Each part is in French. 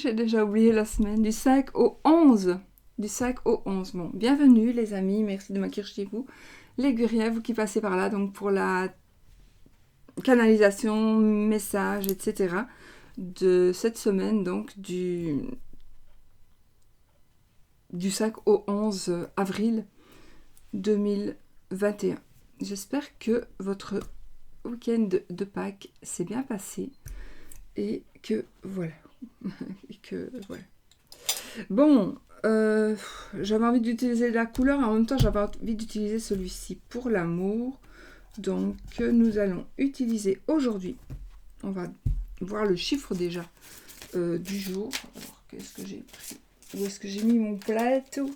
j'ai déjà oublié la semaine. Du 5 au 11. Du 5 au 11. Bon, bienvenue les amis. Merci de m'accueillir chez vous. Les Guriens, vous qui passez par là, donc pour la canalisation, message, etc. de cette semaine, donc du 5 au 11 avril 2021. J'espère que votre week-end de Pâques s'est bien passé et que voilà. Bon, j'avais envie d'utiliser la couleur, en même temps j'avais envie d'utiliser celui-ci pour l'amour. Donc nous allons utiliser aujourd'hui, on va voir le chiffre déjà du jour. Alors qu'est-ce que j'ai pris? Où est-ce que j'ai mis mon plateau?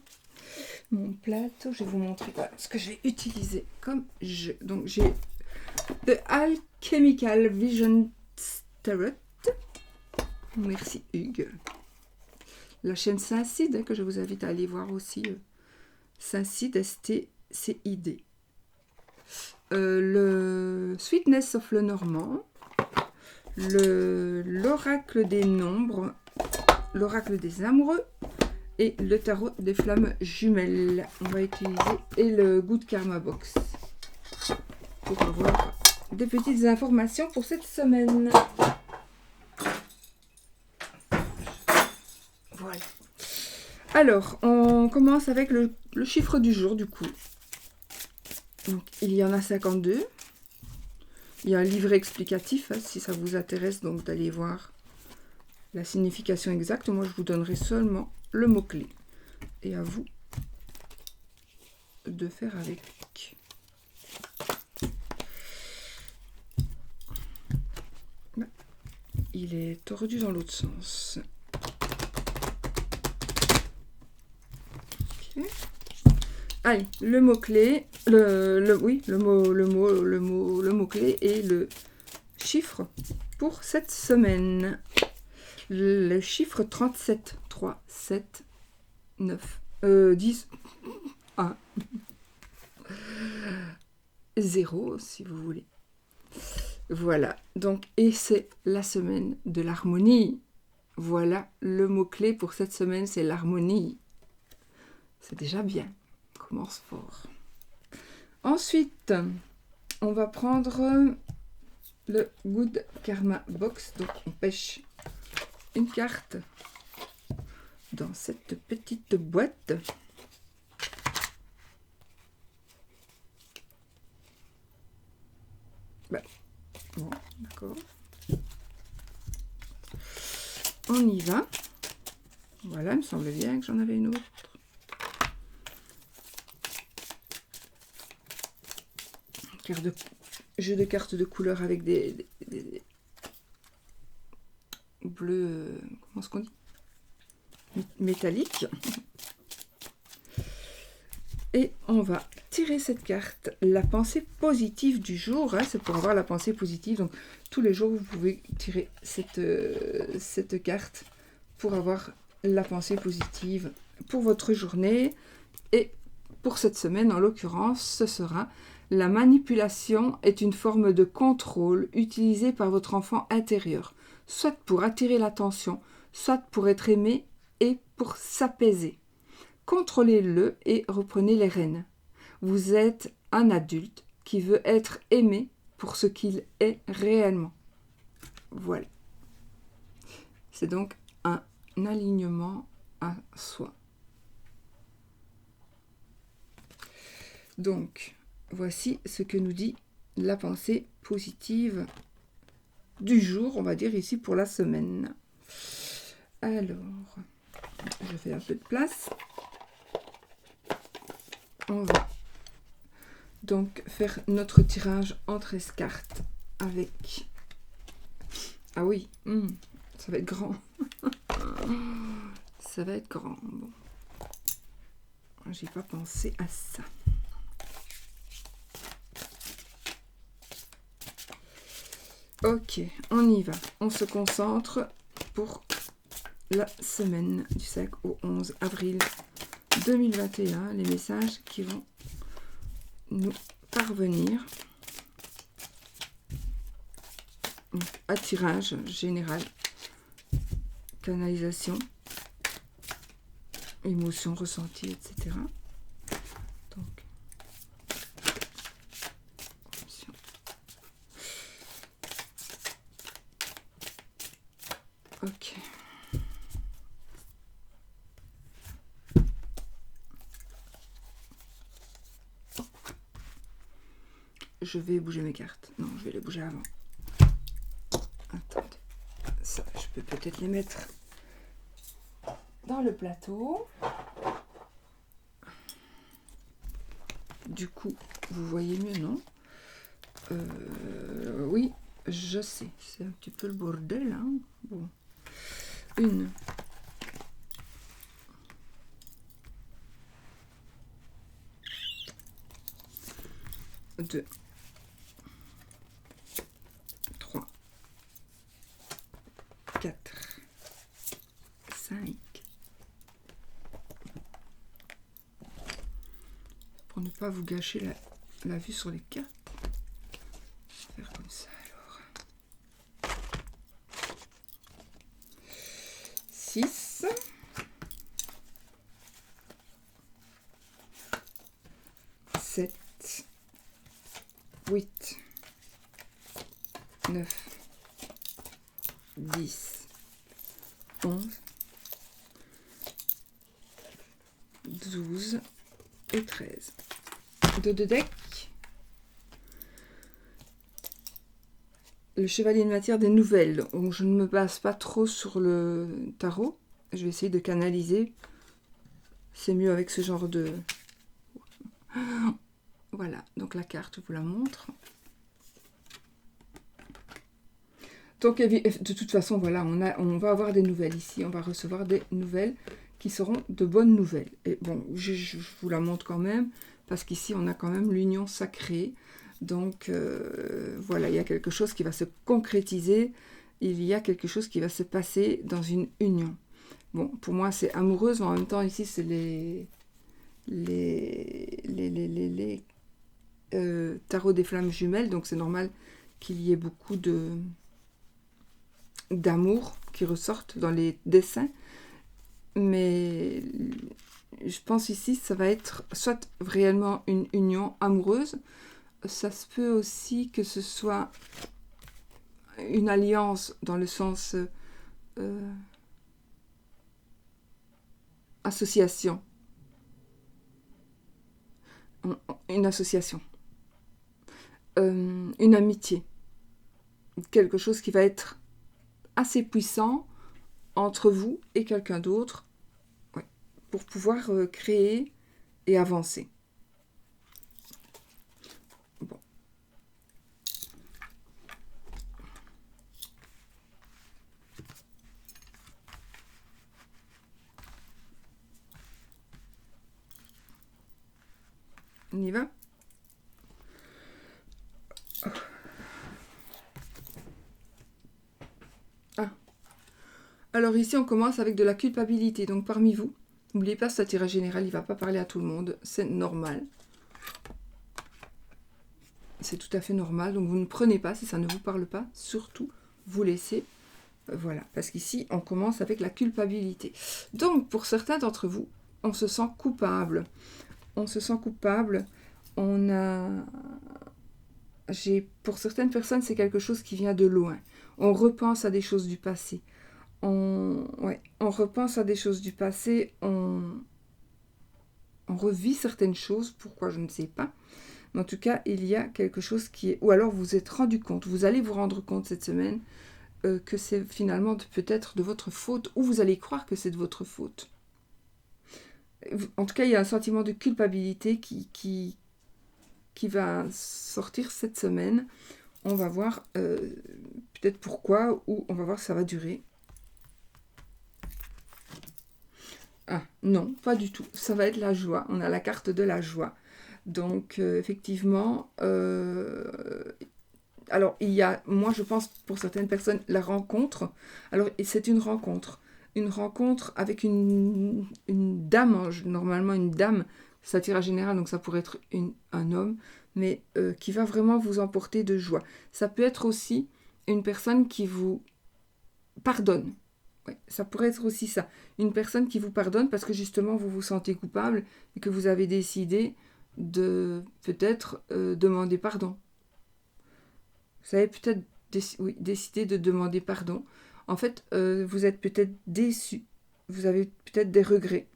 Mon plateau, je vais vous montrer ce que j'ai utilisé comme jeu. Donc j'ai The Alchemical Vision Tarot. Merci Hugues. La chaîne Saint-Cid, que je vous invite à aller voir aussi. Saint-Cid, S-T-C-I-D. Le Sweetness of le Normand. L'Oracle des Nombres. L'Oracle des Amoureux. Et le Tarot des Flammes Jumelles. On va utiliser. Et le Good Karma Box. Pour avoir des petites informations pour cette semaine. Voilà. Alors, on commence avec le chiffre du jour, du coup. Donc, il y en a 52. Il y a un livret explicatif, hein, si ça vous intéresse, donc d'aller voir la signification exacte. Moi, je vous donnerai seulement le mot-clé. Et à vous de faire avec. Il est tordu dans l'autre sens. Okay. Allez, le mot-clé, le mot-clé et le chiffre pour cette semaine. Le chiffre 37, 3, 7, 9, 10, 1, 0 si vous voulez. Voilà, donc, et c'est la semaine de l'harmonie. Voilà, le mot-clé pour cette semaine, c'est l'harmonie. C'est déjà bien, on commence fort. Ensuite, on va prendre le Good Karma Box. Donc, on pêche une carte dans cette petite boîte. Bon, d'accord. On y va. Voilà, il me semble bien que j'en avais une autre. Jeu de cartes de couleur avec des bleus, comment est-ce qu'on dit? Métalliques. Et on va tirer cette carte, la pensée positive du jour. Hein, c'est pour avoir la pensée positive. Donc, tous les jours, vous pouvez tirer cette carte pour avoir la pensée positive pour votre journée. Et pour cette semaine, en l'occurrence, ce sera la manipulation est une forme de contrôle utilisée par votre enfant intérieur, soit pour attirer l'attention, soit pour être aimé et pour s'apaiser. Contrôlez-le et reprenez les rênes. Vous êtes un adulte qui veut être aimé pour ce qu'il est réellement. Voilà. C'est donc un alignement à soi. Donc, voici ce que nous dit la pensée positive du jour, on va dire ici pour la semaine. Alors, je fais un peu de place. On va donc faire notre tirage en 13 cartes avec... Ah oui, ça va être grand. Ça va être grand. Bon. J'ai pas pensé à ça. Ok, on y va. On se concentre pour la semaine du 5 au 11 avril 2021. Les messages qui vont nous parvenir. Donc, à tirage général canalisation, émotions ressenties, etc. Donc, ok. Je vais bouger mes cartes. Non, je vais les bouger avant. Attendez. Ça, je peux peut-être les mettre dans le plateau. Du coup, vous voyez mieux, non? Oui, je sais. C'est un petit peu le bordel, hein. Bon. 1, 2, 3, 4, 5. Pour ne pas vous gâcher la vue sur les cartes. On va faire comme ça alors. 6. 7. 8. 9. 10. 11. 12. Et 13. De deux decks. Le chevalier de matière des nouvelles. Donc je ne me base pas trop sur le tarot. Je vais essayer de canaliser. C'est mieux avec ce genre de... Voilà, donc la carte, je vous la montre. Donc de toute façon, voilà, on va avoir des nouvelles ici. On va recevoir des nouvelles qui seront de bonnes nouvelles. Et bon, je vous la montre quand même, parce qu'ici, on a quand même l'union sacrée. Donc, voilà, il y a quelque chose qui va se concrétiser. Il y a quelque chose qui va se passer dans une union. Bon, pour moi, c'est amoureuse, mais en même temps, ici, c'est les tarot des flammes jumelles. Donc, c'est normal qu'il y ait beaucoup d'amour qui ressortent dans les dessins. Mais je pense ici, ça va être soit réellement une union amoureuse. Ça se peut aussi que ce soit une alliance dans le sens association. Une association. Une amitié. Quelque chose qui va être assez puissant entre vous et quelqu'un d'autre, ouais, pour pouvoir créer et avancer. Bon. On y va? Oh. Ah. Alors ici, on commence avec de la culpabilité. Donc parmi vous, n'oubliez pas, ce tirage général, il ne va pas parler à tout le monde. C'est normal. C'est tout à fait normal. Donc vous ne prenez pas si ça ne vous parle pas. Surtout, vous laissez. Voilà. Parce qu'ici, on commence avec la culpabilité. Donc, pour certains d'entre vous, on se sent coupable. On se sent coupable. Pour certaines personnes, c'est quelque chose qui vient de loin. On repense à des choses du passé. On repense à des choses du passé. On revit certaines choses. Pourquoi, je ne sais pas. Mais en tout cas, il y a quelque chose qui est... Ou alors, vous vous êtes rendu compte. Vous allez vous rendre compte cette semaine que c'est finalement peut-être de votre faute. Ou vous allez croire que c'est de votre faute. En tout cas, il y a un sentiment de culpabilité qui va sortir cette semaine. On va voir peut-être pourquoi, ou on va voir si ça va durer. Ah, non, pas du tout. Ça va être la joie. On a la carte de la joie. Donc, effectivement, alors, il y a, moi, je pense, pour certaines personnes, la rencontre. Alors, c'est une rencontre. Une rencontre avec une dame, normalement une dame, ça tire à général, donc ça pourrait être un homme, mais qui va vraiment vous emporter de joie. Ça peut être aussi une personne qui vous pardonne. Ouais, ça pourrait être aussi ça. Une personne qui vous pardonne parce que justement vous vous sentez coupable et que vous avez décidé de peut-être demander pardon. Vous avez peut-être décidé de demander pardon. En fait, vous êtes peut-être déçu. Vous avez peut-être des regrets.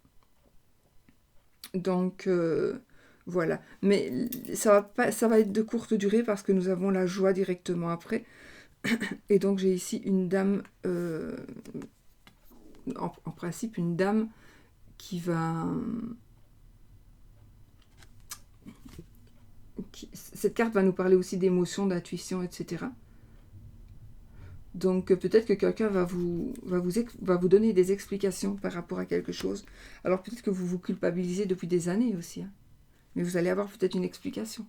Donc, voilà. Mais ça va être de courte durée parce que nous avons la joie directement après. Et donc, j'ai ici une dame, en principe, une dame qui va... Cette carte va nous parler aussi d'émotions, d'intuition, etc. Donc peut-être que quelqu'un va vous donner des explications par rapport à quelque chose. Alors peut-être que vous vous culpabilisez depuis des années aussi. Hein. Mais vous allez avoir peut-être une explication.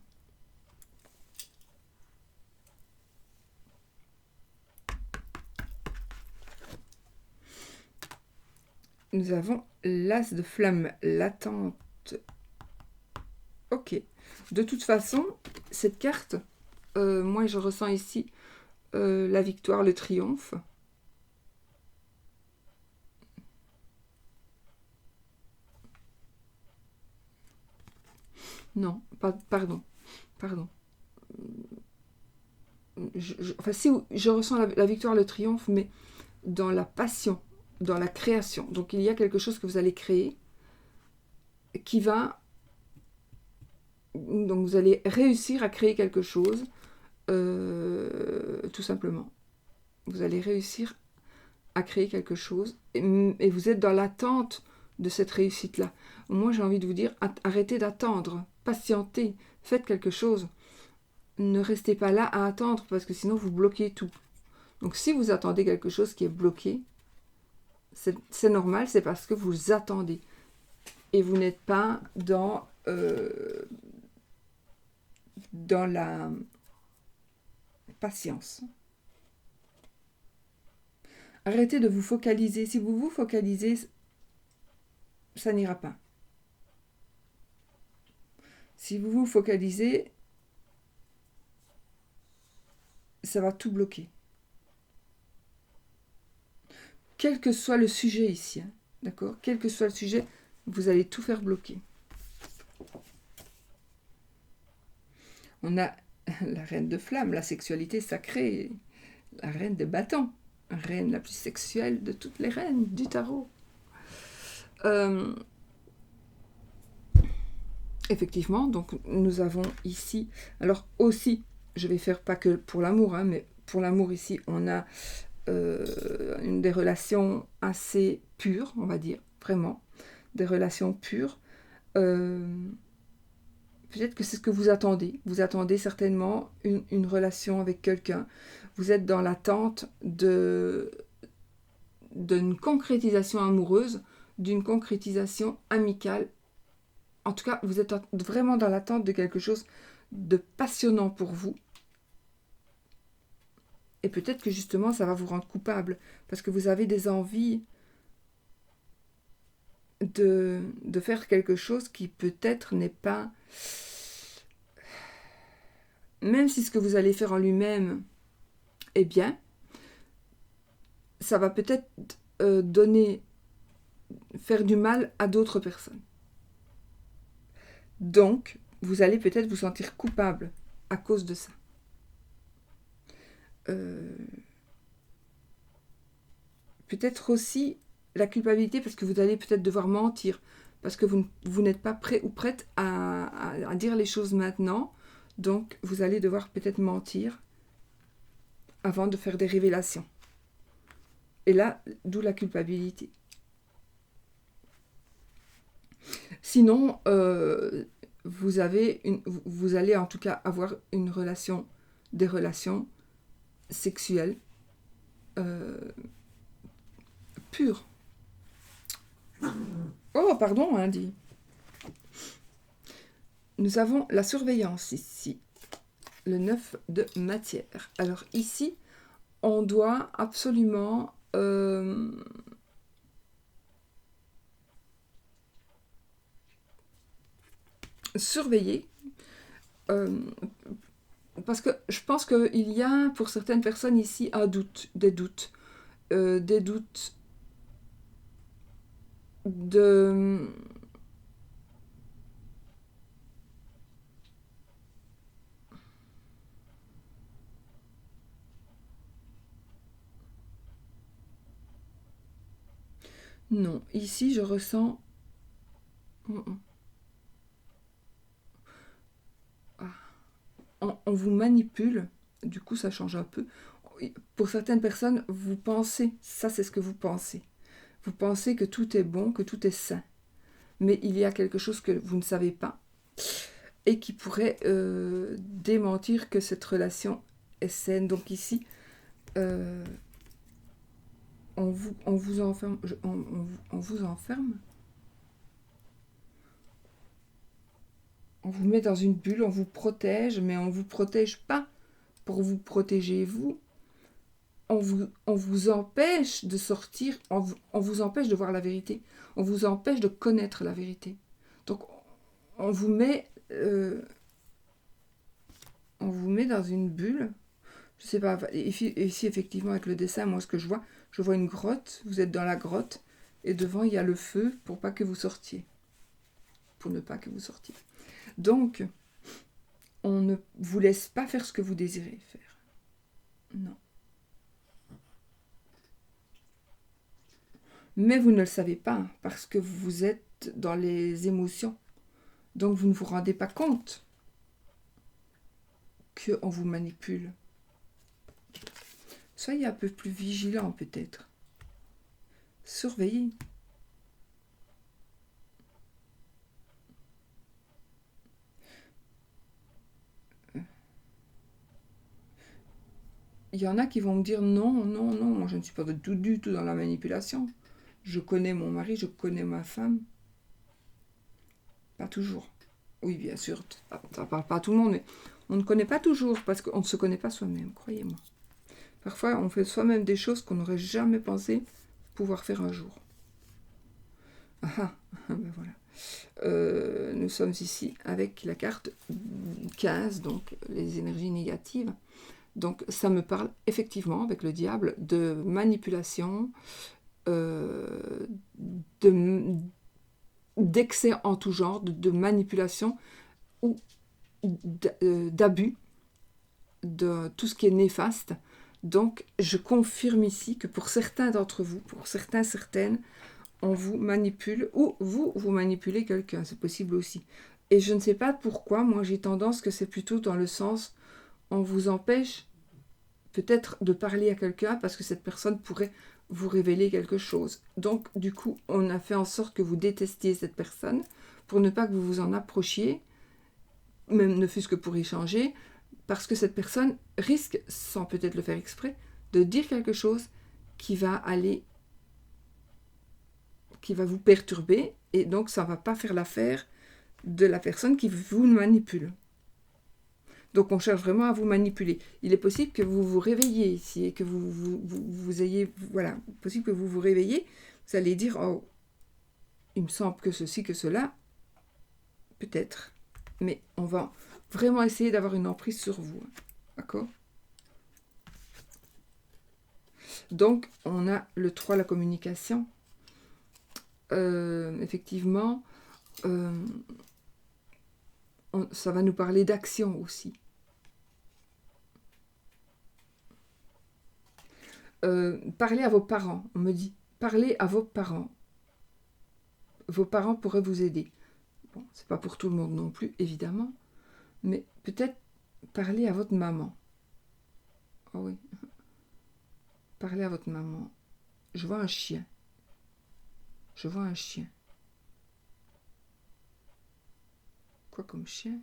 Nous avons l'as de flamme, l'attente. Ok. De toute façon, cette carte, moi je ressens ici la victoire, le triomphe. Non, pardon. Enfin, si, je ressens la victoire, le triomphe, mais dans la passion, dans la création. Donc il y a quelque chose que vous allez créer qui va... Donc vous allez réussir à créer quelque chose, tout simplement. Vous allez réussir à créer quelque chose et vous êtes dans l'attente de cette réussite-là. Moi j'ai envie de vous dire, arrêtez d'attendre, patientez, faites quelque chose. Ne restez pas là à attendre parce que sinon vous bloquez tout. Donc si vous attendez quelque chose qui est bloqué, c'est normal, c'est parce que vous attendez. Et vous n'êtes pas dans la patience. Arrêtez de vous focaliser. Si vous vous focalisez, ça n'ira pas. Si vous vous focalisez, ça va tout bloquer. Quel que soit le sujet ici, hein, d'accord ? Quel que soit le sujet, vous allez tout faire bloquer. On a la reine de flamme, la sexualité sacrée, la reine des bâtons, la reine la plus sexuelle de toutes les reines du tarot. Effectivement, donc nous avons ici, alors aussi, je vais faire pas que pour l'amour, hein, mais pour l'amour ici, on a des relations assez pures, on va dire, vraiment, des relations pures. Peut-être que c'est ce que vous attendez. Vous attendez certainement une relation avec quelqu'un. Vous êtes dans l'attente d'une concrétisation amoureuse, d'une concrétisation amicale. En tout cas, vous êtes vraiment dans l'attente de quelque chose de passionnant pour vous. Et peut-être que justement, ça va vous rendre coupable. Parce que vous avez des envies de faire quelque chose qui peut-être n'est pas... Même si ce que vous allez faire en lui-même est bien, ça va peut-être faire du mal à d'autres personnes. Donc, vous allez peut-être vous sentir coupable à cause de ça. Peut-être aussi la culpabilité parce que vous allez peut-être devoir mentir, parce que vous n'êtes pas prêt ou prête à dire les choses maintenant, donc vous allez devoir peut-être mentir avant de faire des révélations. Et là, d'où la culpabilité. Sinon, vous allez en tout cas avoir des relations sexuelles pures. Oh, pardon, hein, dit. Nous avons la surveillance ici, le 9 de matière. Alors ici, on doit absolument surveiller, parce que je pense qu'il y a pour certaines personnes ici des doutes de... Non, ici je ressens... On vous manipule, du coup ça change un peu. Pour certaines personnes, vous pensez, ça c'est ce que vous pensez. Vous pensez que tout est bon, que tout est sain. Mais il y a quelque chose que vous ne savez pas et qui pourrait démentir que cette relation est saine. Donc ici, on vous enferme. On vous enferme. On vous met dans une bulle, on vous protège, mais on ne vous protège pas pour vous protéger vous. On vous empêche de sortir, on vous empêche de voir la vérité. On vous empêche de connaître la vérité. Donc on vous met dans une bulle. Je sais pas, ici effectivement avec le dessin, moi ce que je vois une grotte, vous êtes dans la grotte, et devant il y a le feu pour pas que vous sortiez. Pour ne pas que vous sortiez. Donc, on ne vous laisse pas faire ce que vous désirez faire. Non. Mais vous ne le savez pas, parce que vous êtes dans les émotions. Donc vous ne vous rendez pas compte qu'on vous manipule. Soyez un peu plus vigilant peut-être. Surveillez. Il y en a qui vont me dire non, moi je ne suis pas du tout dans la manipulation. Je connais mon mari, je connais ma femme. Pas toujours. Oui, bien sûr, ça parle pas à tout le monde, mais on ne connaît pas toujours parce qu'on ne se connaît pas soi-même, croyez-moi. Parfois, on fait soi-même des choses qu'on n'aurait jamais pensé pouvoir faire un jour. Ben voilà. Nous sommes ici avec la carte 15, donc les énergies négatives. Donc ça me parle effectivement, avec le diable, de manipulation, d'excès en tout genre, de manipulation ou d'abus, de tout ce qui est néfaste. Donc je confirme ici que pour certains d'entre vous, pour certaines, on vous manipule ou vous manipulez quelqu'un, c'est possible aussi. Et je ne sais pas pourquoi, moi j'ai tendance que c'est plutôt dans le sens on vous empêche peut-être de parler à quelqu'un parce que cette personne pourrait vous révéler quelque chose. Donc du coup, on a fait en sorte que vous détestiez cette personne pour ne pas que vous vous en approchiez, même ne fût-ce que pour échanger, parce que cette personne risque, sans peut-être le faire exprès, de dire quelque chose qui va vous perturber, et donc ça ne va pas faire l'affaire de la personne qui vous manipule. Donc on cherche vraiment à vous manipuler. Il est possible que vous vous réveillez ici et que vous ayez... Voilà, possible que vous vous réveillez, vous allez dire, oh, il me semble que ceci, que cela, peut-être. Mais on va vraiment essayer d'avoir une emprise sur vous. D'accord ? Donc, on a le 3, la communication. Effectivement, ça va nous parler d'action aussi. Parlez à vos parents, on me dit. Parlez à vos parents. Vos parents pourraient vous aider. Bon, c'est pas pour tout le monde non plus, évidemment. Mais peut-être parler à votre maman. Oh oui. Parlez à votre maman. Je vois un chien. Je vois un chien. Quoi comme chien ?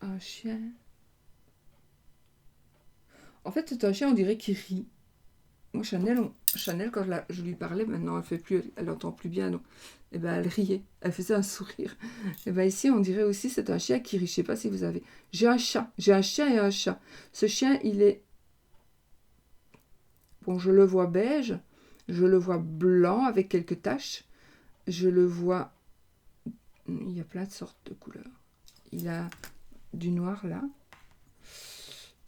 Un chien. En fait, c'est un chien, on dirait qu'il rit. Moi, Chanel, quand je lui parlais, maintenant elle fait plus, elle entend plus bien, donc, elle riait, elle faisait un sourire. Ici, on dirait aussi, c'est un chien qui rit. Je sais pas si vous avez. J'ai un chien et un chat. Ce chien, il est, bon, je le vois beige, je le vois blanc avec quelques taches, je le vois, il y a plein de sortes de couleurs. Il a du noir là,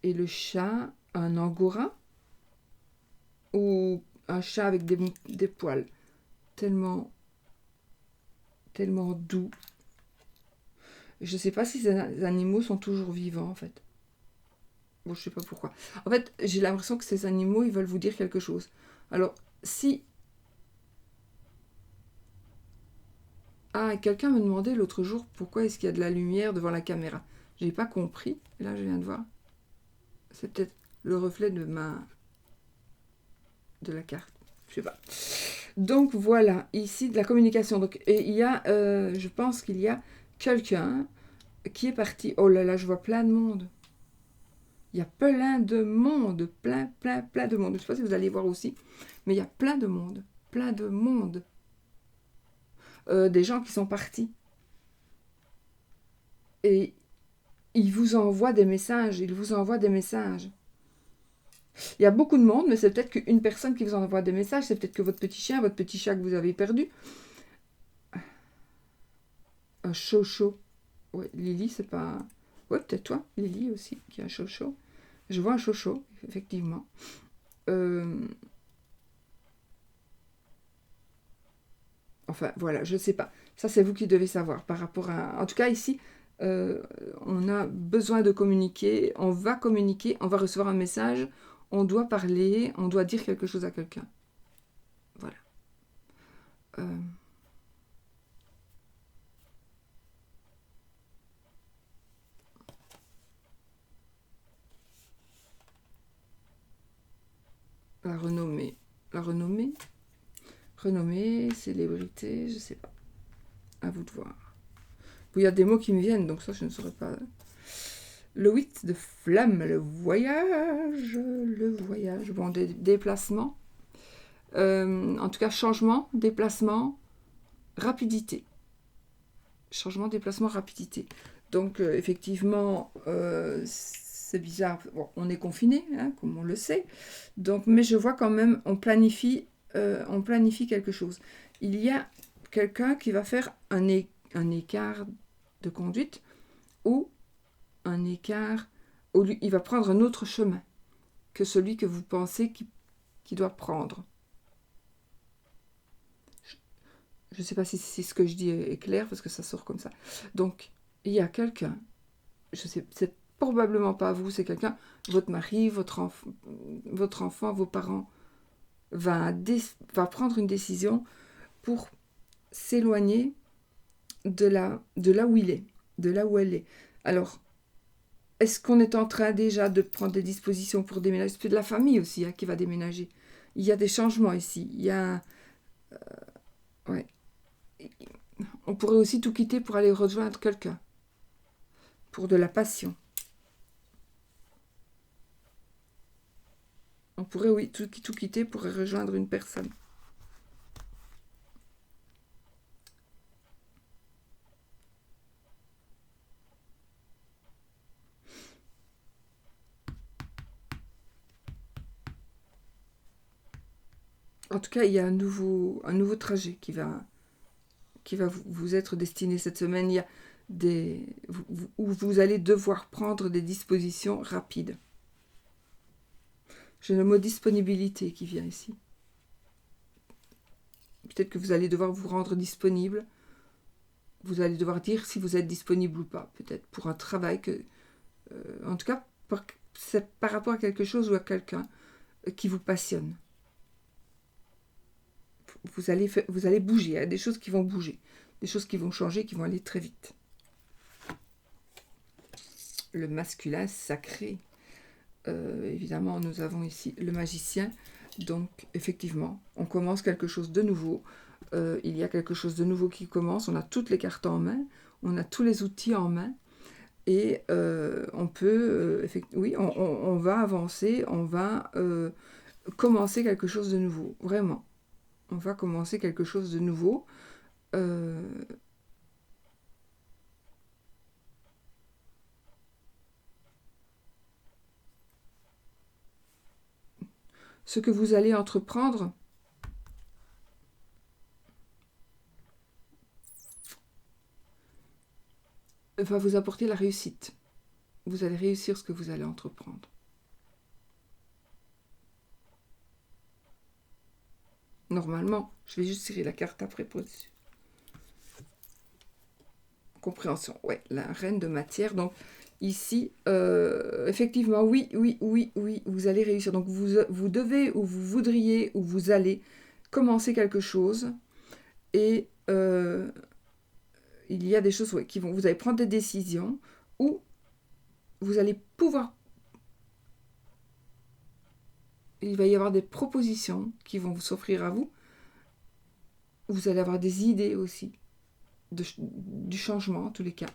et le chat, un angora, ou un chat avec des poils. Tellement doux. Je ne sais pas si ces animaux sont toujours vivants, en fait. Bon, je sais pas pourquoi. En fait, j'ai l'impression que ces animaux, ils veulent vous dire quelque chose. Alors, si... Ah, quelqu'un me demandait l'autre jour pourquoi est-ce qu'il y a de la lumière devant la caméra. J'ai pas compris. Et là, je viens de voir. C'est peut-être le reflet de la carte. Je sais pas. Donc, voilà. Ici, de la communication. Donc, et il y a... je pense qu'il y a quelqu'un qui est parti. Oh là là, je vois plein de monde. Il y a plein de monde, plein de monde. Je ne sais pas si vous allez voir aussi, mais il y a plein de monde. Des gens qui sont partis. Et ils vous envoient des messages. Il y a beaucoup de monde, mais c'est peut-être qu'une personne qui vous envoie des messages. C'est peut-être que votre petit chien, votre petit chat que vous avez perdu. Un chocho. Ouais, Lily, c'est pas... Ouais, peut-être toi, Lily aussi, qui a un chocho. Je vois un chocho, effectivement. Enfin, voilà, je ne sais pas. Ça, c'est vous qui devez savoir par rapport à... En tout cas, ici, on a besoin de communiquer. On va communiquer, on va recevoir un message. On doit parler, on doit dire quelque chose à quelqu'un. Voilà. La renommée. Renommée, célébrité, je ne sais pas. À vous de voir. Il y a des mots qui me viennent, donc ça, je ne saurais pas... Le 8 de flamme, le voyage. Bon, des déplacements. En tout cas, changement, déplacement, rapidité. Changement, déplacement, rapidité. Donc, effectivement, c'est bizarre. Bon, on est confiné, hein, comme on le sait. Donc, mais je vois quand même, on planifie quelque chose. Il y a quelqu'un qui va faire un écart de conduite ou un écart, il va prendre un autre chemin que celui que vous pensez qu'il doit prendre. Je ne sais pas si ce que je dis est clair, parce que ça sort comme ça. Donc, il y a quelqu'un, je sais, c'est probablement pas vous, c'est quelqu'un, votre mari, votre enfant, vos parents, va prendre une décision pour s'éloigner de là où il est, de là où elle est. Alors, est-ce qu'on est en train déjà de prendre des dispositions pour déménager? C'est de la famille aussi qui va déménager. Il y a des changements ici. Il y a... ouais. On pourrait aussi tout quitter pour aller rejoindre quelqu'un. Pour de la passion. On pourrait, oui, tout quitter pour rejoindre une personne. En tout cas, il y a un nouveau trajet qui va vous être destiné cette semaine. Il y a où vous allez devoir prendre des dispositions rapides. J'ai le mot disponibilité qui vient ici. Peut-être que vous allez devoir vous rendre disponible. Vous allez devoir dire si vous êtes disponible ou pas. Peut-être pour un travail que... en tout cas, c'est par rapport à quelque chose ou à quelqu'un qui vous passionne. Vous allez bouger. Il y a des choses qui vont bouger. Des choses qui vont changer, qui vont aller très vite. Le masculin sacré. Évidemment, nous avons ici le magicien. Donc, effectivement, on commence quelque chose de nouveau. Il y a quelque chose de nouveau qui commence. On a toutes les cartes en main. On a tous les outils en main. Et on peut... oui, on va avancer. On va commencer quelque chose de nouveau. Vraiment. On va commencer quelque chose de nouveau. Ce que vous allez entreprendre va vous apporter la réussite. Vous allez réussir ce que vous allez entreprendre. Normalement, je vais juste tirer la carte après pour dessus. Compréhension, ouais, la reine de matière. Donc ici, effectivement, oui, vous allez réussir. Donc vous devez, ou vous voudriez, ou vous allez commencer quelque chose. Et il y a des choses qui vont... Vous allez prendre des décisions, ou vous allez pouvoir... Il va y avoir des propositions qui vont s'offrir à vous. Vous allez avoir des idées aussi. Du changement, en tous les cas.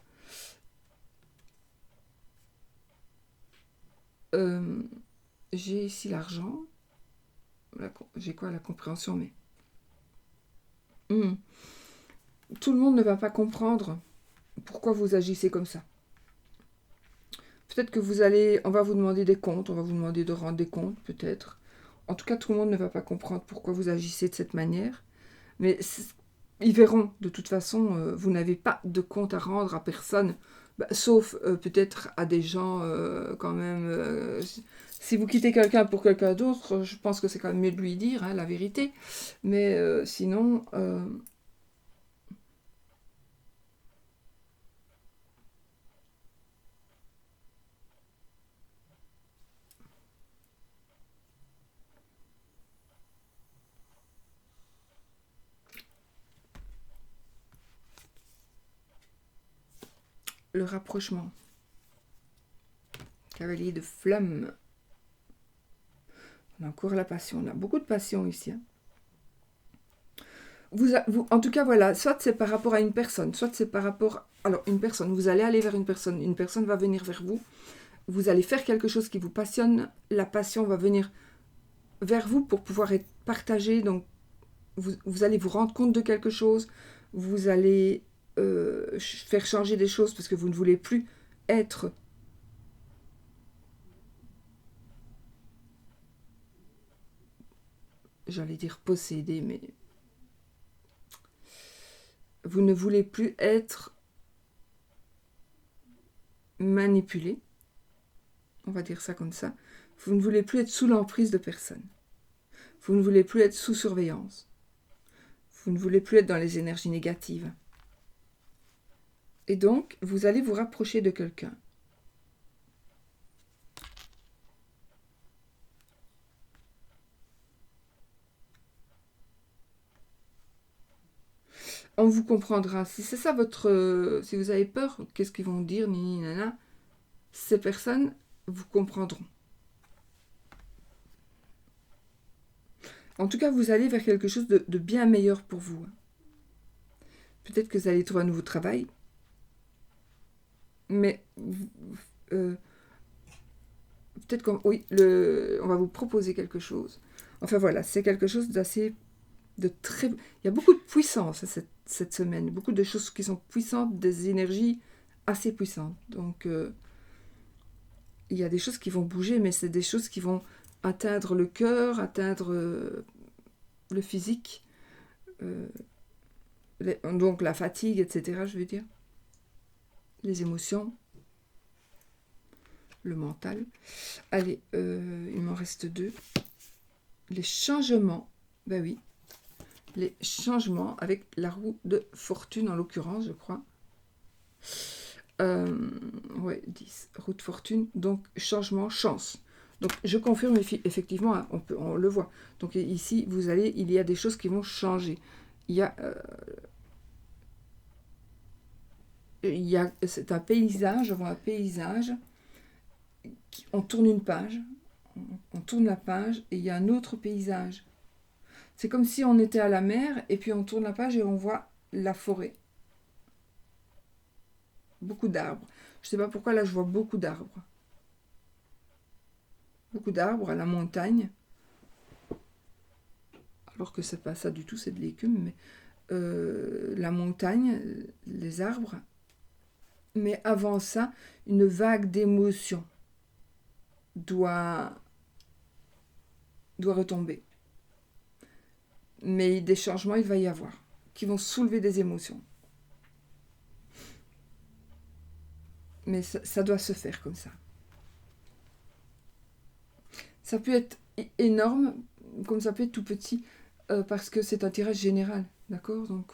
J'ai ici l'argent. J'ai quoi, la compréhension, mais... Tout le monde ne va pas comprendre pourquoi vous agissez comme ça. Peut-être que on va vous demander des comptes, on va vous demander de rendre des comptes, peut-être. En tout cas, tout le monde ne va pas comprendre pourquoi vous agissez de cette manière. Mais ils verront, de toute façon, vous n'avez pas de compte à rendre à personne, sauf peut-être à des gens quand même. Si vous quittez quelqu'un pour quelqu'un d'autre, je pense que c'est quand même mieux de lui dire la vérité. Mais sinon... le rapprochement. Cavalier de flamme. On a encore la passion. On a beaucoup de passion ici. En tout cas, voilà, soit c'est par rapport à une personne, soit c'est par rapport... Alors, une personne, vous allez aller vers une personne va venir vers vous, vous allez faire quelque chose qui vous passionne, la passion va venir vers vous pour pouvoir être partagée, donc vous allez vous rendre compte de quelque chose, vous allez faire changer des choses parce que vous ne voulez plus être... J'allais dire possédé, mais... Vous ne voulez plus être manipulé. On va dire ça comme ça. Vous ne voulez plus être sous l'emprise de personne. Vous ne voulez plus être sous surveillance. Vous ne voulez plus être dans les énergies négatives. Et donc, vous allez vous rapprocher de quelqu'un. On vous comprendra. Si c'est ça votre... si vous avez peur, qu'est-ce qu'ils vont dire, nini, nana, ces personnes vous comprendront. En tout cas, vous allez vers quelque chose de bien meilleur pour vous. Peut-être que vous allez trouver un nouveau travail. Mais... peut-être qu'on on va vous proposer quelque chose. Enfin voilà, c'est quelque chose d'assez... Il y a beaucoup de puissance cette semaine. Beaucoup de choses qui sont puissantes, des énergies assez puissantes. Donc, il y a des choses qui vont bouger, mais c'est des choses qui vont atteindre le cœur, atteindre le physique, donc la fatigue, etc., je veux dire. Les émotions, le mental. Allez, il m'en reste 2. Les changements, ben oui. Les changements avec la roue de fortune, en l'occurrence, je crois. Ouais, 10. Roue de fortune, donc changement, chance. Donc je confirme, effectivement, on le voit. Donc ici, il y a des choses qui vont changer. C'est un paysage, on voit un paysage, on tourne une page, on tourne la page, et il y a un autre paysage. C'est comme si on était à la mer, et puis on tourne la page et on voit la forêt. Beaucoup d'arbres. Je ne sais pas pourquoi, là, je vois beaucoup d'arbres. Beaucoup d'arbres à la montagne. Alors que c'est pas ça du tout, c'est de l'écume, mais la montagne, les arbres. Mais avant ça, une vague d'émotion doit retomber. Mais des changements, il va y avoir, qui vont soulever des émotions. Mais ça doit se faire comme ça. Ça peut être énorme, comme ça peut être tout petit. parce que c'est un tirage général, d'accord? Donc,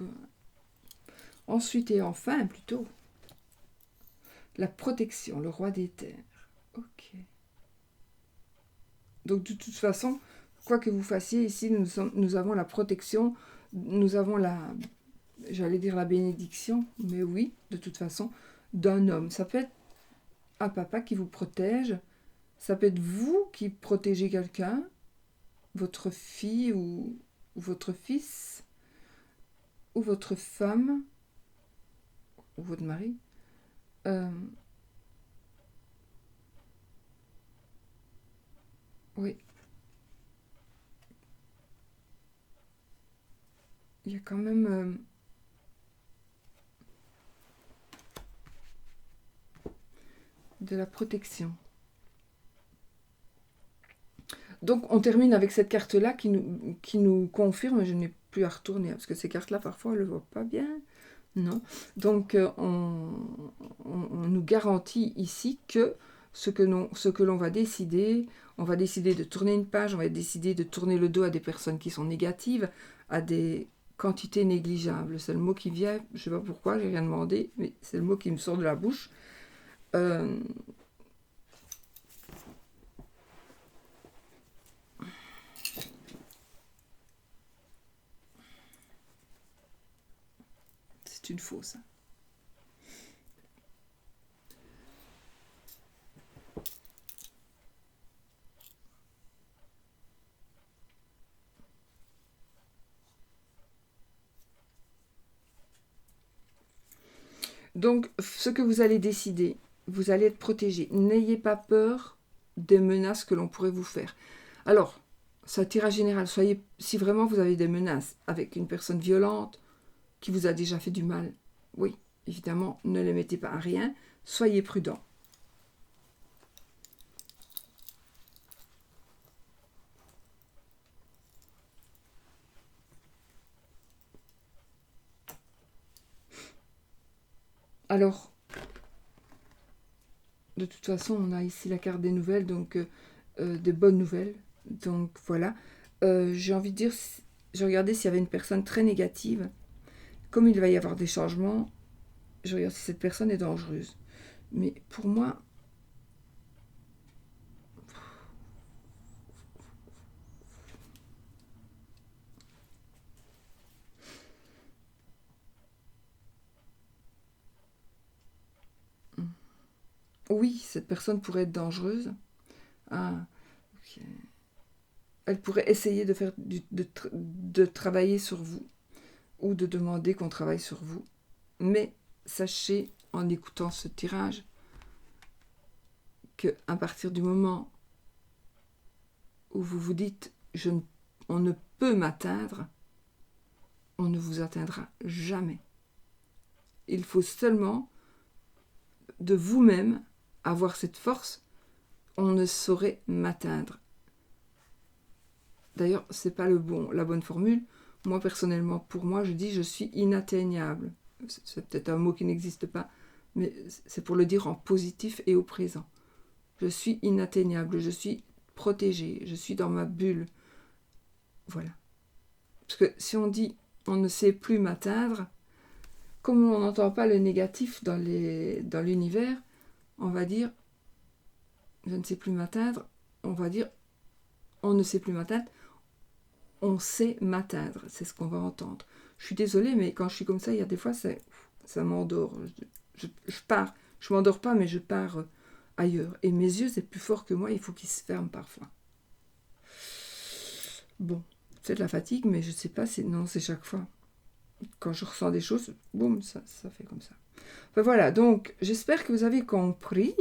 ensuite et enfin, plutôt, la protection, le roi des terres. Ok. Donc, de toute façon, quoi que vous fassiez, ici, nous avons la protection, nous avons j'allais dire la bénédiction, mais oui, de toute façon, d'un homme. Ça peut être un papa qui vous protège, ça peut être vous qui protégez quelqu'un, votre fille ou votre fils, ou votre femme, ou votre mari. Euh, oui, il y a quand même de la protection. Donc on termine avec cette carte-là qui nous confirme, je n'ai plus à retourner, parce que ces cartes-là, parfois, on ne le voit pas bien. Non. Donc on nous garantit ici que ce que l'on va décider, on va décider de tourner une page, on va décider de tourner le dos à des personnes qui sont négatives, à des quantités négligeables. C'est le mot qui vient, je ne sais pas pourquoi, j'ai rien demandé, mais c'est le mot qui me sort de la bouche. C'est une fausse. Donc, ce que vous allez décider, vous allez être protégé. N'ayez pas peur des menaces que l'on pourrait vous faire. Alors, ça tirage général. Si vraiment vous avez des menaces avec une personne violente qui vous a déjà fait du mal, oui, évidemment, ne les mettez pas à rien. Soyez prudent. Alors, de toute façon, on a ici la carte des nouvelles, donc des bonnes nouvelles. Donc voilà. J'ai envie de dire, je regardais s'il y avait une personne très négative. Comme il va y avoir des changements, je regarde si cette personne est dangereuse. Mais pour moi, oui, cette personne pourrait être dangereuse. Ah, ok. Elle pourrait essayer de faire de travailler sur vous ou de demander qu'on travaille sur vous. Mais sachez, en écoutant ce tirage, qu'à partir du moment où vous vous dites on ne peut m'atteindre, on ne vous atteindra jamais. Il faut seulement de vous-même avoir cette force, on ne saurait m'atteindre. D'ailleurs, c'est pas la bonne formule. Moi, personnellement, pour moi, je dis je suis inatteignable. C'est peut-être un mot qui n'existe pas, mais c'est pour le dire en positif et au présent. Je suis inatteignable, je suis protégée, je suis dans ma bulle. Voilà. Parce que si on dit on ne sait plus m'atteindre, comme on n'entend pas le négatif dans l'univers, on va dire je ne sais plus m'atteindre, on va dire on ne sait plus m'atteindre, on sait m'atteindre, c'est ce qu'on va entendre. Je suis désolée, mais quand je suis comme ça, il y a des fois, ça m'endort. Je pars, je m'endors pas, mais je pars ailleurs. Et mes yeux, c'est plus fort que moi, il faut qu'ils se ferment parfois. Bon, c'est de la fatigue, mais je sais pas, c'est chaque fois. Quand je ressens des choses, boum, ça fait comme ça. Enfin, voilà, donc j'espère que vous avez compris.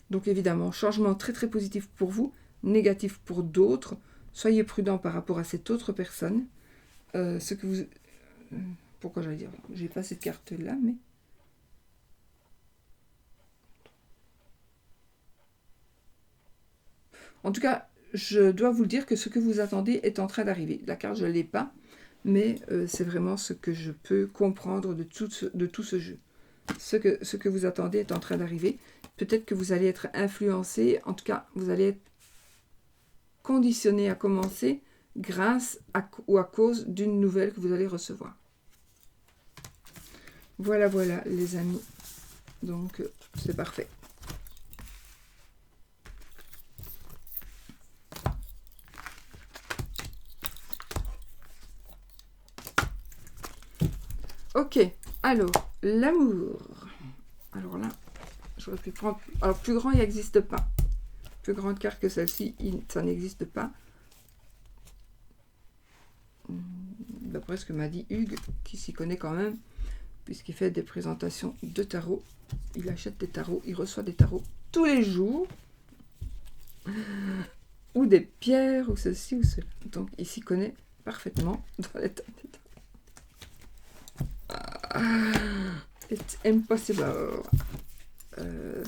Donc évidemment, changement très très positif pour vous, négatif pour d'autres. Soyez prudent par rapport à cette autre personne. Pourquoi j'allais dire j'ai pas cette carte là, mais en tout cas, je dois vous le dire que ce que vous attendez est en train d'arriver. La carte, je ne l'ai pas, mais c'est vraiment ce que je peux comprendre de tout ce jeu. Ce que vous attendez est en train d'arriver. Peut-être que vous allez être influencé, en tout cas, vous allez être conditionné à commencer grâce ou à cause d'une nouvelle que vous allez recevoir. Voilà, voilà, les amis. Donc, c'est parfait. Ok, alors, l'amour. Alors là, j'aurais pu prendre... Alors, plus grand, il n'existe pas. Plus grande carte que celle-ci, ça n'existe pas. D'après ce que m'a dit Hugues, qui s'y connaît quand même, puisqu'il fait des présentations de tarot. Il achète des tarots, il reçoit des tarots tous les jours. Ou des pierres, ou ceci, ou cela. Donc, il s'y connaît parfaitement dans les tarots. It's impossible.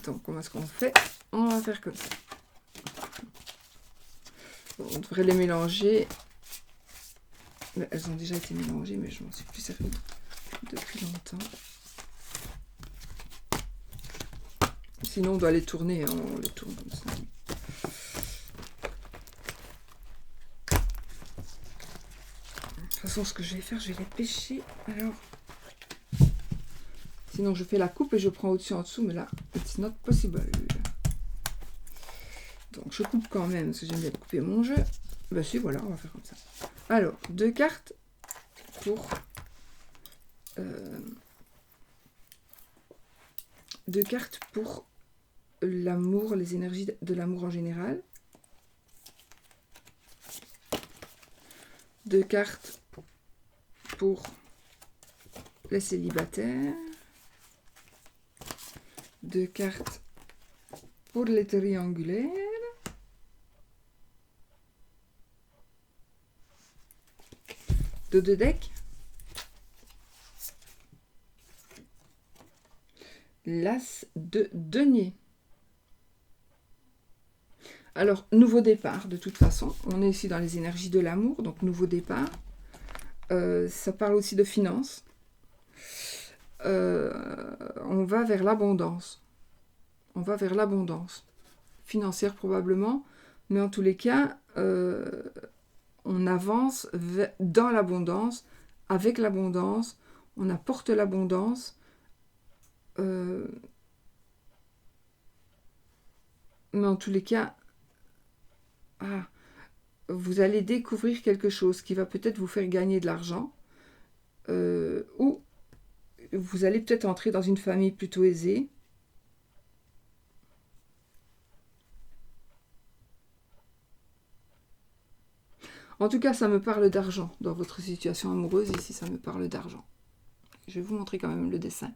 Donc, comment est-ce qu'on fait? On va faire comme ça. Bon, on devrait les mélanger. Mais elles ont déjà été mélangées, mais je m'en suis plus servi depuis longtemps. Sinon, on doit les tourner. Hein, on les tourne comme ça. De toute façon, ce que je vais faire, je vais les pêcher. Alors, sinon, je fais la coupe et je prends au-dessus en dessous, mais là, it's not possible. Donc, je coupe quand même, parce que j'aime bien couper mon jeu. Ben si, voilà, on va faire comme ça. Alors, 2 cartes pour... 2 cartes pour l'amour, les énergies de l'amour en général. 2 cartes pour les célibataires. 2 cartes pour les triangulaires. 2 decks. L'as de denier. Alors, nouveau départ, de toute façon. On est ici dans les énergies de l'amour, donc nouveau départ. Ça parle aussi de finances. On va vers l'abondance. On va vers l'abondance. Financière probablement, mais en tous les cas, on avance dans l'abondance, avec l'abondance, on apporte l'abondance. Mais en tous les cas, vous allez découvrir quelque chose qui va peut-être vous faire gagner de l'argent, ou vous allez peut-être entrer dans une famille plutôt aisée. En tout cas, ça me parle d'argent. Dans votre situation amoureuse, ici, ça me parle d'argent. Je vais vous montrer quand même le dessin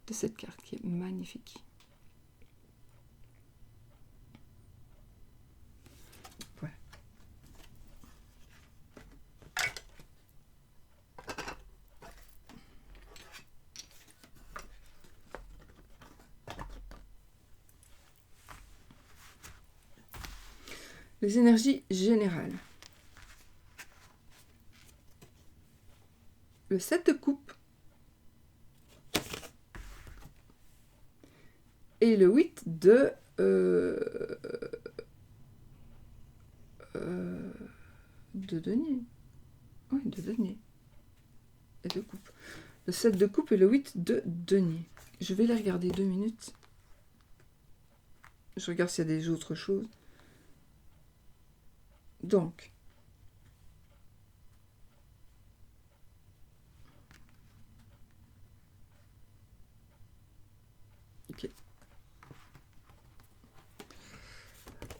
de cette carte qui est magnifique. Voilà. Les énergies générales. Le 7 de coupe et le 8 de denier. Oui, de denier. Et de coupe. Le 7 de coupe et le 8 de denier. Je vais les regarder 2 minutes. Je regarde s'il y a des autres choses. Donc, ok.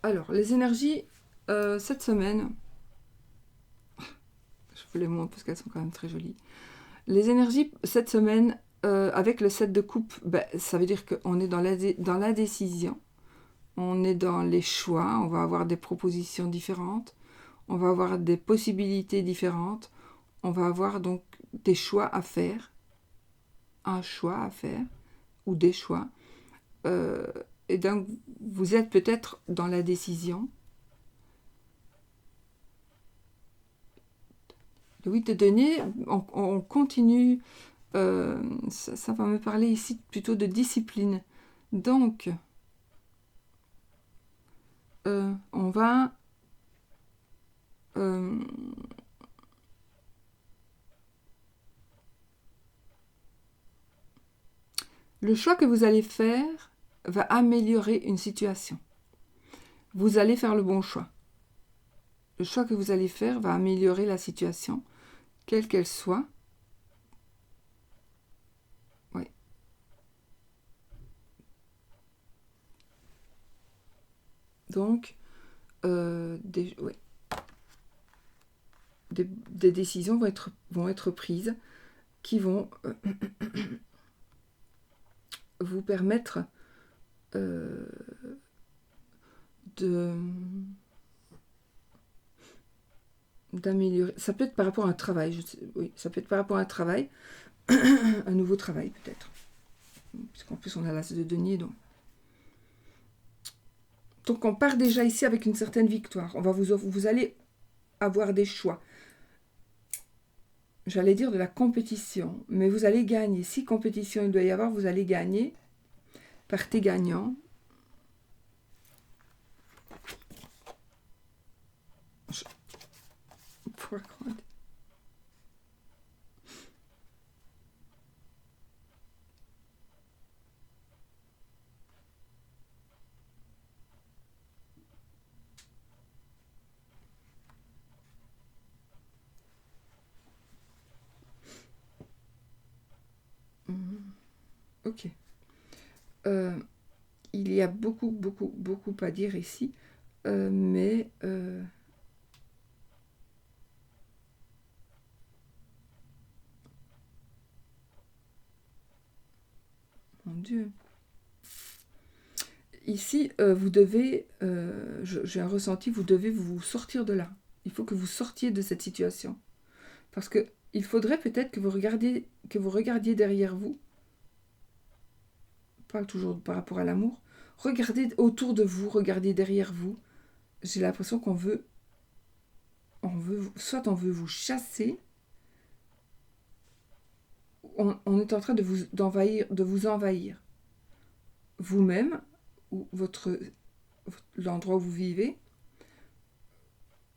Alors, les énergies cette semaine, je vous les montre parce qu'elles sont quand même très jolies. Les énergies cette semaine, avec le 7 de coupe, ça veut dire qu'on est dans la décision, on est dans les choix, on va avoir des propositions différentes, on va avoir des possibilités différentes, on va avoir donc des choix à faire, un choix à faire, ou des choix. Et donc, vous êtes peut-être dans la décision. Le 8 de denier, on continue, ça va me parler ici plutôt de discipline. Donc, on va le choix que vous allez faire va améliorer une situation. Vous allez faire le bon choix. Le choix que vous allez faire va améliorer la situation, quelle qu'elle soit. Oui. Donc, des décisions vont être prises qui vont vous permettre d'améliorer. Ça peut être par rapport à un travail. Oui, ça peut être par rapport à un travail, un nouveau travail peut-être. Parce qu'en plus on a l'as de denier, donc on part déjà ici avec une certaine victoire. Vous allez avoir des choix. J'allais dire de la compétition, mais vous allez gagner. Si compétition il doit y avoir, vous allez gagner. Partez gagnant. Pourquoi croire? Ok. Il y a beaucoup à dire ici, mais mon Dieu. Ici, vous devez, j'ai un ressenti, vous devez vous sortir de là. Il faut que vous sortiez de cette situation. Parce que il faudrait peut-être que vous regardiez derrière vous. Pas toujours par rapport à l'amour. Regardez autour de vous, regardez derrière vous. J'ai l'impression soit on veut vous chasser, on est en train de vous envahir. Vous-même, ou l'endroit où vous vivez,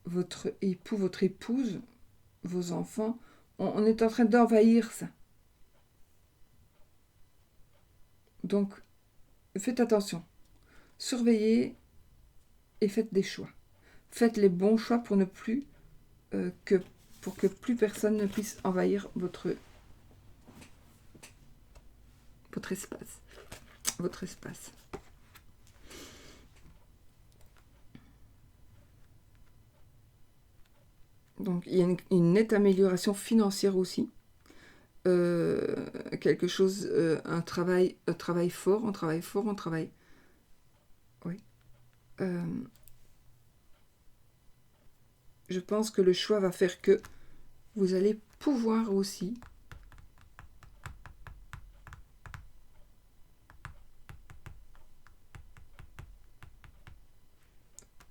votre époux, votre épouse, vos enfants, on est en train d'envahir ça. Donc, faites attention. Surveillez et faites des choix. Faites les bons choix pour que plus personne ne puisse envahir votre espace. Votre espace. Donc, il y a une nette amélioration financière aussi. Quelque chose, un travail fort, on travaille. Oui. Je pense que le choix va faire que vous allez pouvoir aussi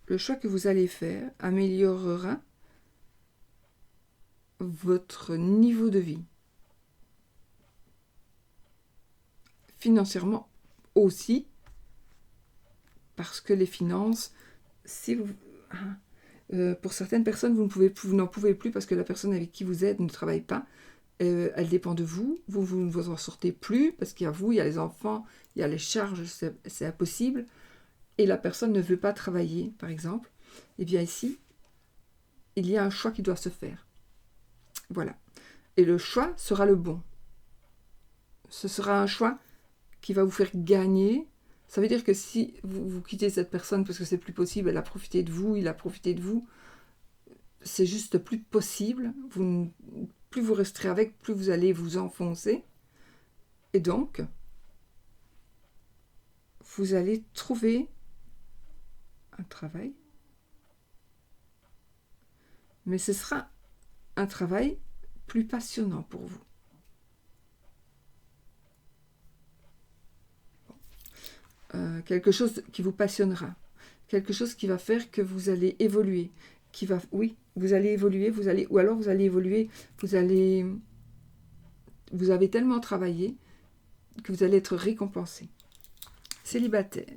le choix que vous allez faire améliorera votre niveau de vie. Financièrement aussi, parce que les finances, si vous... pour certaines personnes, vous n'en pouvez plus parce que la personne avec qui vous êtes ne travaille pas. Elle dépend de vous. Vous ne vous en sortez plus parce qu'il y a vous, il y a les enfants, il y a les charges, c'est impossible. Et la personne ne veut pas travailler, par exemple. Et bien ici, il y a un choix qui doit se faire. Voilà. Et le choix sera le bon. Ce sera un choix qui va vous faire gagner. Ça veut dire que si vous quittez cette personne parce que c'est plus possible, elle a profité de vous, il a profité de vous, c'est juste plus possible. Plus vous resterez avec, plus vous allez vous enfoncer. Et donc, vous allez trouver un travail. Mais ce sera un travail plus passionnant pour vous. Quelque chose qui vous passionnera. Quelque chose qui va faire que vous allez évoluer. Vous allez évoluer, ou alors vous allez évoluer, vous avez tellement travaillé que vous allez être récompensé. Célibataire.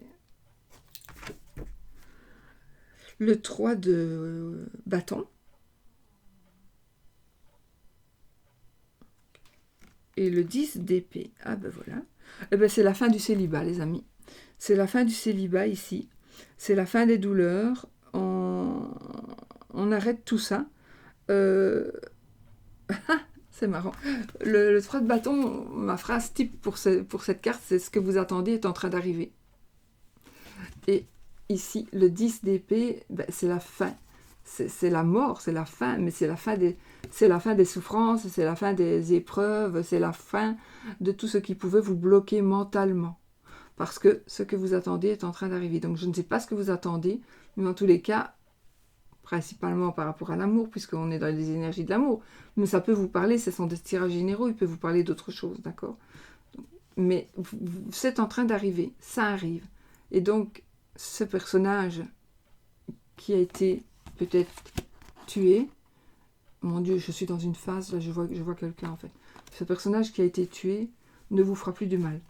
Le 3 de bâton. et le 10 d'épée. Ah ben voilà. Eh ben c'est la fin du célibat, les amis. C'est la fin du célibat ici. C'est la fin des douleurs. On arrête tout ça. C'est marrant. Le 3 de bâton, ma phrase type pour cette carte, c'est ce que vous attendez est en train d'arriver. Et ici, le 10 d'épée, ben, c'est la fin. C'est la mort, c'est la fin, mais c'est la fin des souffrances, c'est la fin des épreuves, c'est la fin de tout ce qui pouvait vous bloquer mentalement. Parce que ce que vous attendez est en train d'arriver. Donc je ne sais pas ce que vous attendez, mais en tous les cas, principalement par rapport à l'amour, puisqu'on est dans les énergies de l'amour, mais ça peut vous parler, ce sont des tirages généraux, il peut vous parler d'autres choses, d'accord? Mais c'est en train d'arriver, ça arrive. Et donc, ce personnage qui a été peut-être tué, mon Dieu, je suis dans une phase, là je vois quelqu'un en fait. Ce personnage qui a été tué ne vous fera plus du mal.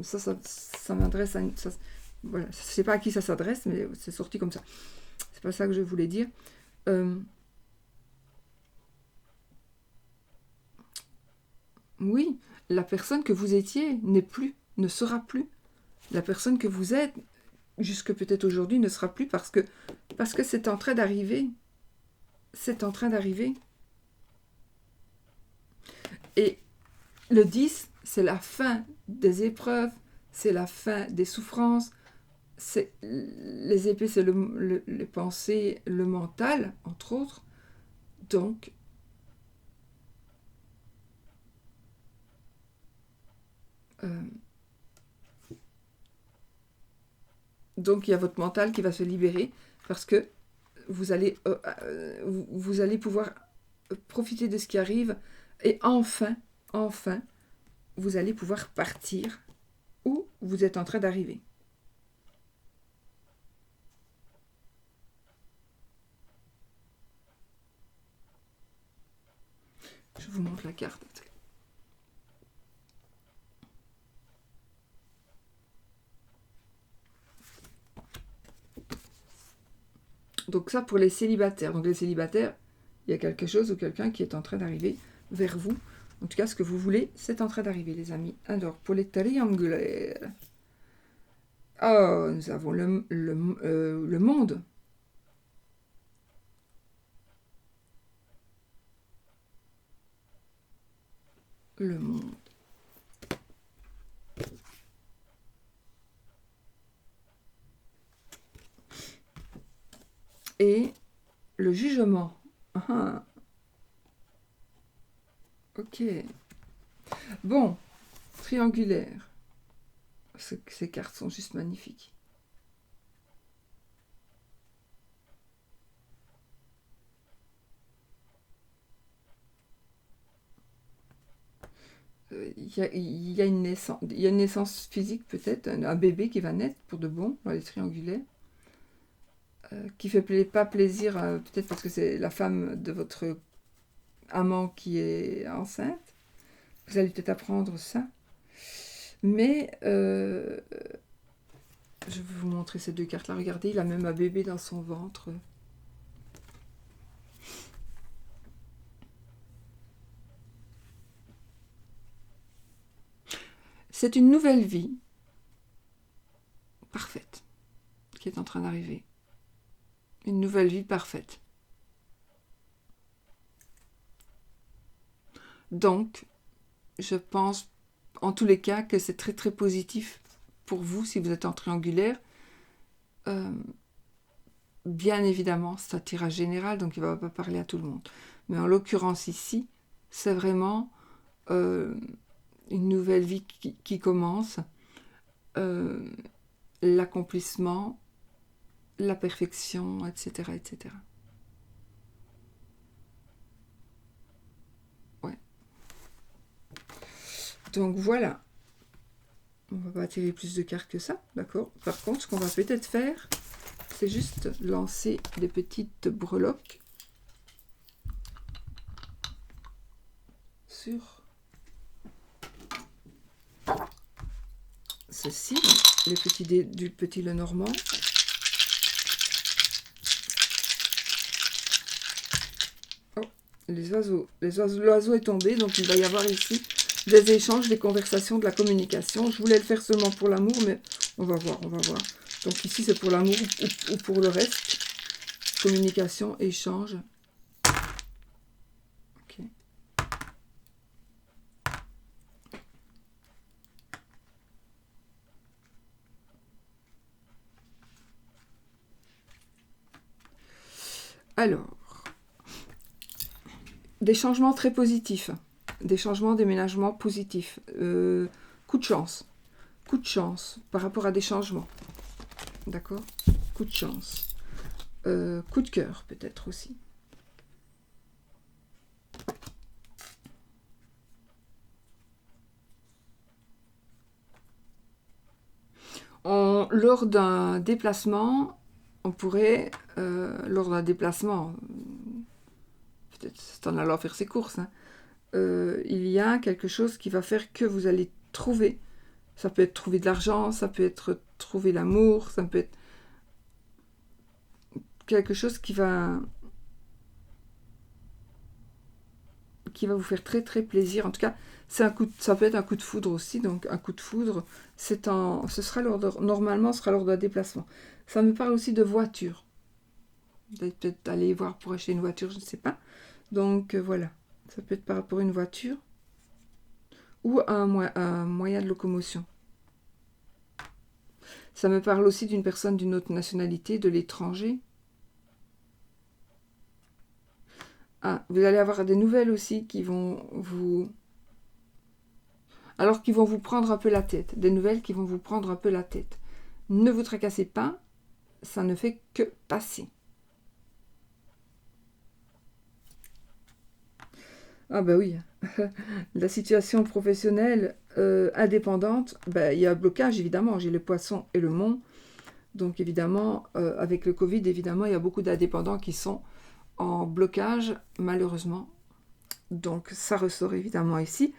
Ça m'adresse à une... voilà, je ne sais pas à qui ça s'adresse, mais c'est sorti comme ça. C'est pas ça que je voulais dire. Oui, la personne que vous étiez n'est plus, ne sera plus. La personne que vous êtes, jusque peut-être aujourd'hui, ne sera plus parce que c'est en train d'arriver. C'est en train d'arriver. Et le 10, c'est la fin des épreuves, c'est la fin des souffrances. Les épées, c'est les pensées, le mental, entre autres. Donc il y a votre mental qui va se libérer parce que vous allez pouvoir profiter de ce qui arrive et enfin, vous allez pouvoir partir où vous êtes en train d'arriver. Je vous montre la carte. Donc ça pour les célibataires. Donc les célibataires, il y a quelque chose ou quelqu'un qui est en train d'arriver vers vous. En tout cas, ce que vous voulez, c'est en train d'arriver, les amis. Alors, pour les triangulaires. Oh, nous avons le monde. Le monde. Et le jugement. Ah. Ok. Bon, triangulaire. Ces cartes sont juste magnifiques. Il y a une naissance physique peut-être, un bébé qui va naître pour de bon dans les triangulaires, qui fait pas plaisir, peut-être parce que c'est la femme de votre amant qui est enceinte. Vous allez peut-être apprendre ça. Mais je vais vous montrer ces deux cartes-là. Regardez, il a même un bébé dans son ventre. C'est une nouvelle vie parfaite qui est en train d'arriver. Une nouvelle vie parfaite. Donc, je pense en tous les cas que c'est très très positif pour vous si vous êtes en triangulaire. Bien évidemment, c'est un tirage général, donc il ne va pas parler à tout le monde. Mais en l'occurrence ici, c'est vraiment une nouvelle vie qui commence, l'accomplissement, la perfection, etc., etc. Ouais. Donc voilà. On va pas tirer plus de cartes que ça, d'accord? Par contre, ce qu'on va peut-être faire, c'est juste lancer des petites breloques sur ceci, les petits dés du petit Lenormand. Oh, l'oiseau est tombé, donc il va y avoir ici des échanges, des conversations, de la communication. Je voulais le faire seulement pour l'amour, mais on va voir, on va voir. Donc ici, c'est pour l'amour ou pour le reste. Communication, échange. Ok. Alors, des changements très positifs. Des changements, déménagements positifs. Coup de chance. Coup de chance par rapport à des changements. D'accord? Coup de chance. Coup de cœur, peut-être aussi. Lors d'un déplacement, on pourrait, lors d'un déplacement, peut-être c'est en allant faire ses courses, hein, il y a quelque chose qui va faire que vous allez trouver. Ça peut être trouver de l'argent, ça peut être trouver l'amour, ça peut être quelque chose qui va vous faire très très plaisir. En tout cas, ça peut être un coup de foudre aussi. Donc un coup de foudre, ce sera normalement, ce sera lors d'un déplacement. Ça me parle aussi de voiture. Peut-être aller voir pour acheter une voiture, je ne sais pas. Donc voilà, ça peut être par rapport à une voiture ou à un moyen de locomotion. Ça me parle aussi d'une personne d'une autre nationalité, de l'étranger. Ah, vous allez avoir des nouvelles aussi qui vont vous... Alors qu'ils vont vous prendre un peu la tête. Des nouvelles qui vont vous prendre un peu la tête. Ne vous tracassez pas, ça ne fait que passer. Ah bah oui, la situation professionnelle indépendante, il y a un blocage évidemment, j'ai le poisson et le mont. Donc évidemment, avec le Covid, évidemment, il y a beaucoup d'indépendants qui sont en blocage, malheureusement. Donc ça ressort évidemment ici.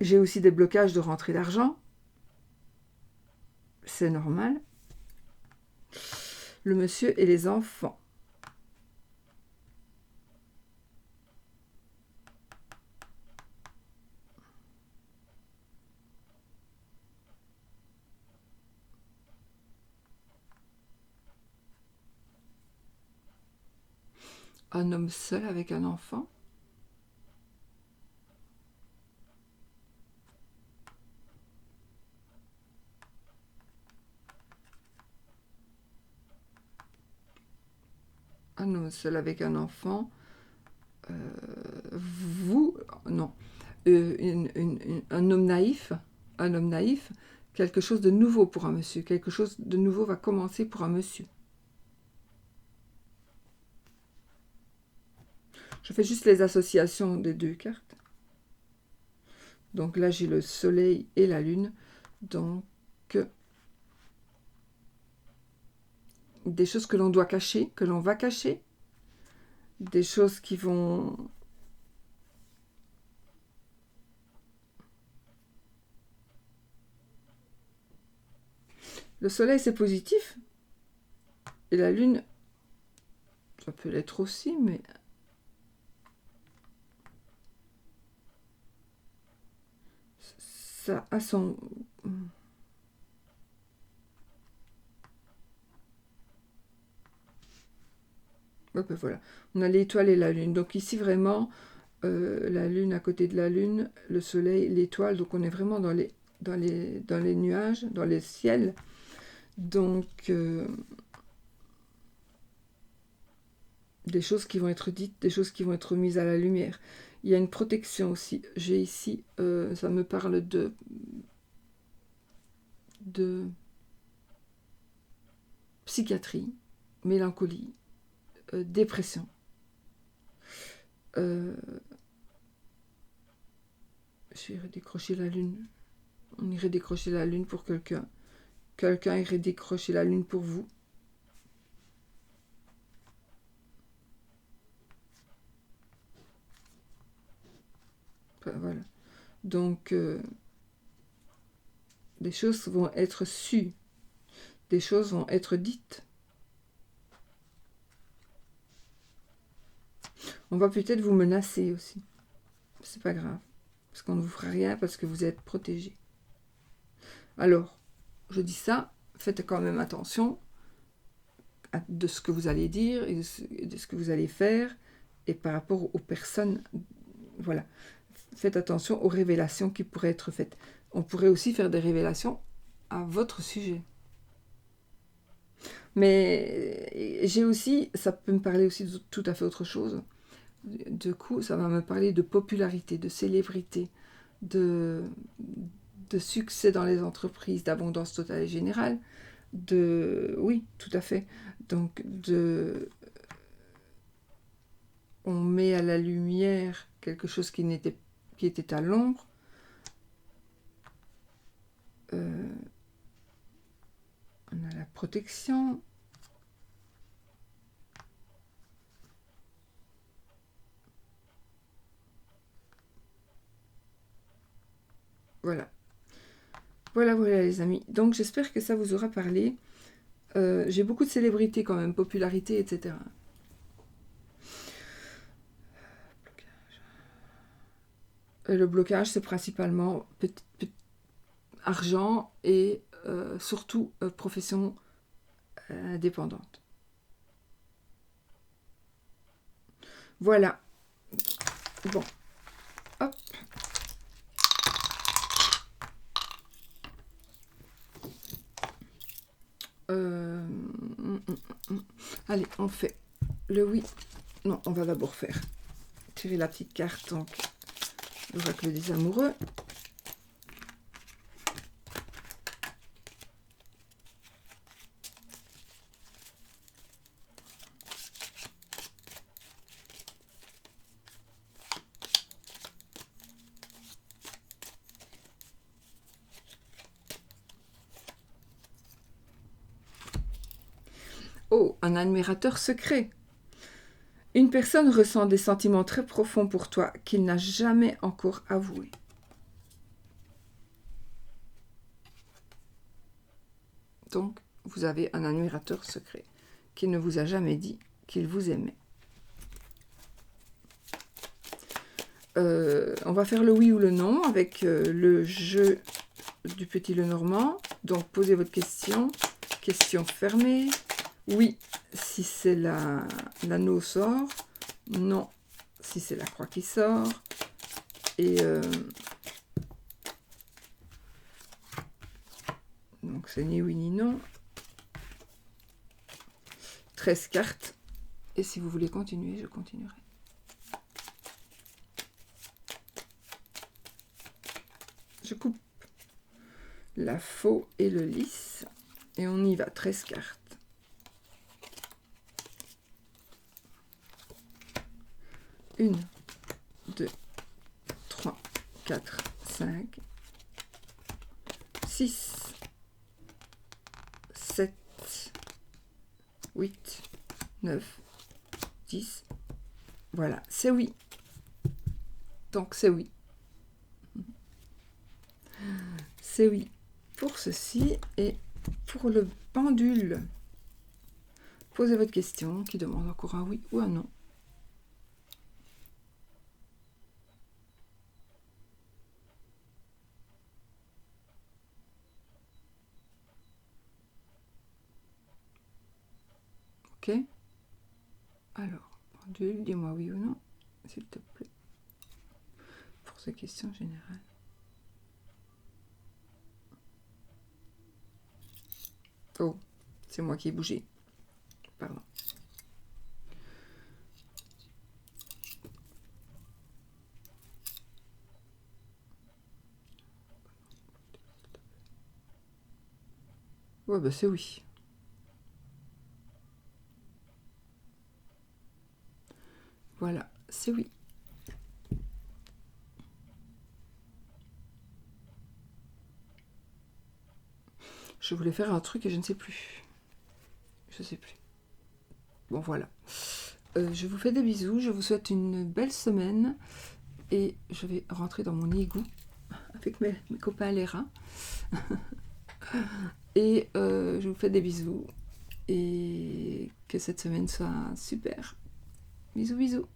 J'ai aussi des blocages de rentrée d'argent. C'est normal. Le monsieur et les enfants. Un homme seul avec un enfant. Un homme seul avec un enfant. Non. Un homme naïf. Un homme naïf. Quelque chose de nouveau pour un monsieur. Quelque chose de nouveau va commencer pour un monsieur. Je fais juste les associations des deux cartes. Donc là, j'ai le soleil et la lune. Donc, des choses que l'on doit cacher, que l'on va cacher. Des choses qui vont... Le soleil, c'est positif. Et la lune, ça peut l'être aussi, mais... ça a son... Ouais, ben voilà. On a l'étoile et la lune. Donc ici, vraiment, la lune à côté de la lune, le soleil, l'étoile. Donc on est vraiment dans les nuages, dans les ciels. Donc, des choses qui vont être dites, des choses qui vont être mises à la lumière. Il y a une protection aussi. J'ai ici, ça me parle de psychiatrie, mélancolie, dépression. Je vais décrocher la lune. On irait décrocher la lune pour quelqu'un. Quelqu'un irait décrocher la lune pour vous. Voilà. Donc, des choses vont être sues. Des choses vont être dites. On va peut-être vous menacer aussi. C'est pas grave. Parce qu'on ne vous fera rien, parce que vous êtes protégé. Alors, je dis ça, faites quand même attention de ce que vous allez dire et de ce que vous allez faire, et par rapport aux personnes, voilà. Faites attention aux révélations qui pourraient être faites. On pourrait aussi faire des révélations à votre sujet. Mais j'ai aussi, ça peut me parler aussi de tout à fait autre chose. Du coup, ça va me parler de popularité, de célébrité, de succès dans les entreprises, d'abondance totale et générale, oui, tout à fait. Donc, on met à la lumière quelque chose qui était à l'ombre. On a la protection. Voilà. Voilà les amis. Donc j'espère que ça vous aura parlé. J'ai beaucoup de célébrités quand même, popularité, etc. Le blocage, c'est principalement argent et surtout profession indépendante. Voilà. Bon. Hop. Allez, on fait le oui. Non, on va d'abord faire tirer la petite carte, donc l'oracle des amoureux. Oh, un admirateur secret. Une personne ressent des sentiments très profonds pour toi qu'il n'a jamais encore avoués. Donc, vous avez un admirateur secret qui ne vous a jamais dit qu'il vous aimait. On va faire le oui ou le non avec le jeu du petit Lenormand. Donc, posez votre question. Question fermée. Oui, si c'est l'anneau sort. Non, si c'est la croix qui sort. Et donc, c'est ni oui ni non. 13 cartes. Et si vous voulez continuer, je continuerai. Je coupe la faux et le lisse. Et on y va, 13 cartes. 1, 2, 3, 4, 5, 6, 7, 8, 9, 10. Voilà, c'est oui. Donc c'est oui. C'est oui pour ceci. Et pour le pendule, posez votre question qui demande encore un oui ou un non. Ok. Alors, pendule, dis-moi oui ou non, s'il te plaît. Pour ces questions générales. Oh, c'est moi qui ai bougé. Pardon. Ouais, bah c'est oui. Voilà, c'est oui. Je voulais faire un truc et je ne sais plus. Je sais plus. Bon, voilà. Je vous fais des bisous. Je vous souhaite une belle semaine. Et je vais rentrer dans mon igloo avec mes copains les rats. Et je vous fais des bisous. Et que cette semaine soit super. Bisous, bisous.